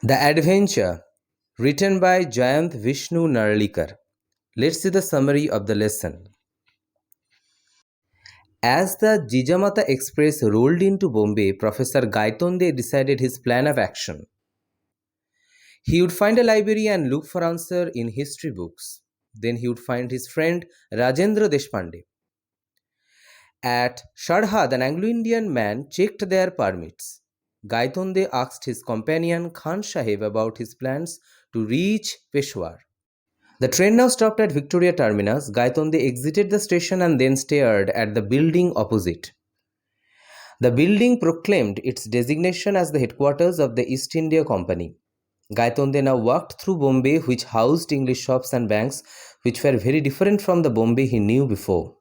The Adventure, written by Jayant Vishnu Narlikar. Let's see the summary of the lesson. As the Jijamata Express rolled into Bombay, Professor Gaitonde decided his plan of action. He would find a library and look for answer in history books. Then he would find his friend Rajendra Deshpande. At Shardhad, an Anglo-Indian man checked their permits. Gaitonde asked his companion Khan Sahib about his plans to reach Peshawar. The train now stopped at Victoria Terminus. Gaitonde exited the station and then stared at the building opposite. The building proclaimed its designation as the headquarters of the East India Company. Gaitonde now walked through Bombay, which housed English shops and banks, which were very different from the Bombay he knew before.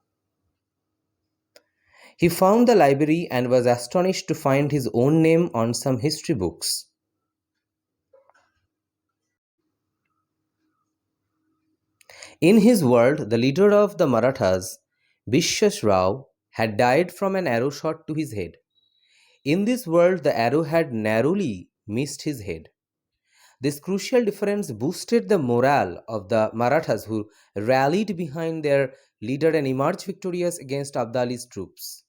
He found the library and was astonished to find his own name on some history books. In his world, the leader of the Marathas, Vishwas Rao, had died from an arrow shot to his head. In this world, the arrow had narrowly missed his head. This crucial difference boosted the morale of the Marathas, who rallied behind their leader and emerged victorious against Abdali's troops.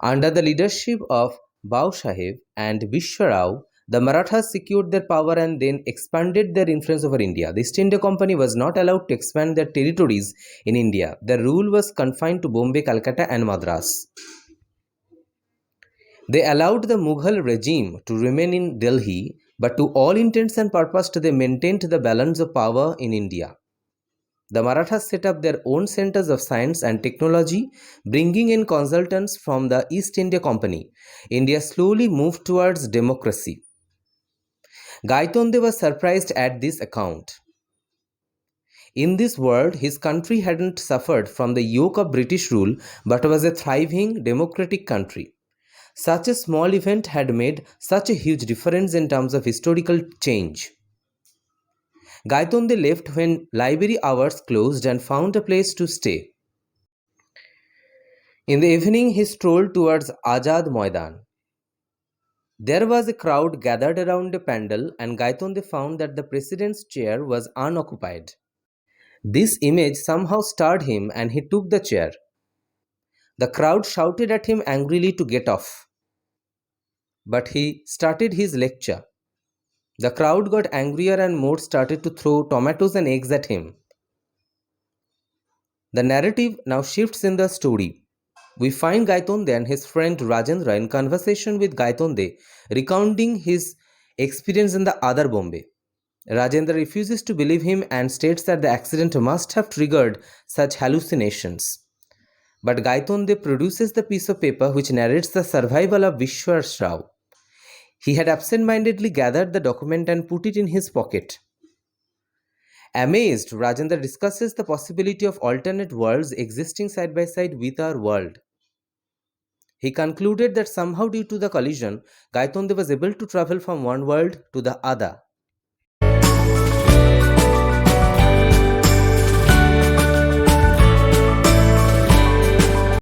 Under the leadership of Bau Sahib and Vishwa Rao, the Marathas secured their power and then expanded their influence over India. The East India Company was not allowed to expand their territories in India. Their rule was confined to Bombay, Calcutta, and Madras. They allowed the Mughal regime to remain in Delhi, but to all intents and purposes they maintained the balance of power in India. The Marathas set up their own centers of science and technology, bringing in consultants from the East India Company. India slowly moved towards democracy. Gaitonde was surprised at this account. In this world, his country hadn't suffered from the yoke of British rule, but was a thriving democratic country. Such a small event had made such a huge difference in terms of historical change. Gaitonde left when library hours closed and found a place to stay. In the evening, he strolled towards Azad Maidan. There was a crowd gathered around a pandal, and Gaitonde found that the president's chair was unoccupied. This image somehow stirred him, and he took the chair. The crowd shouted at him angrily to get off. But he started his lecture. The crowd got angrier and more started to throw tomatoes and eggs at him. The narrative now shifts in the story. We find Gaitonde and his friend Rajendra in conversation with Gaitonde, recounting his experience in the other Bombay. Rajendra refuses to believe him and states that the accident must have triggered such hallucinations. But Gaitonde produces the piece of paper which narrates the survival of Vishwas Rao. He had absent-mindedly gathered the document and put it in his pocket. Amazed, Rajendra discusses the possibility of alternate worlds existing side by side with our world. He concluded that somehow due to the collision, Gaitonde was able to travel from one world to the other.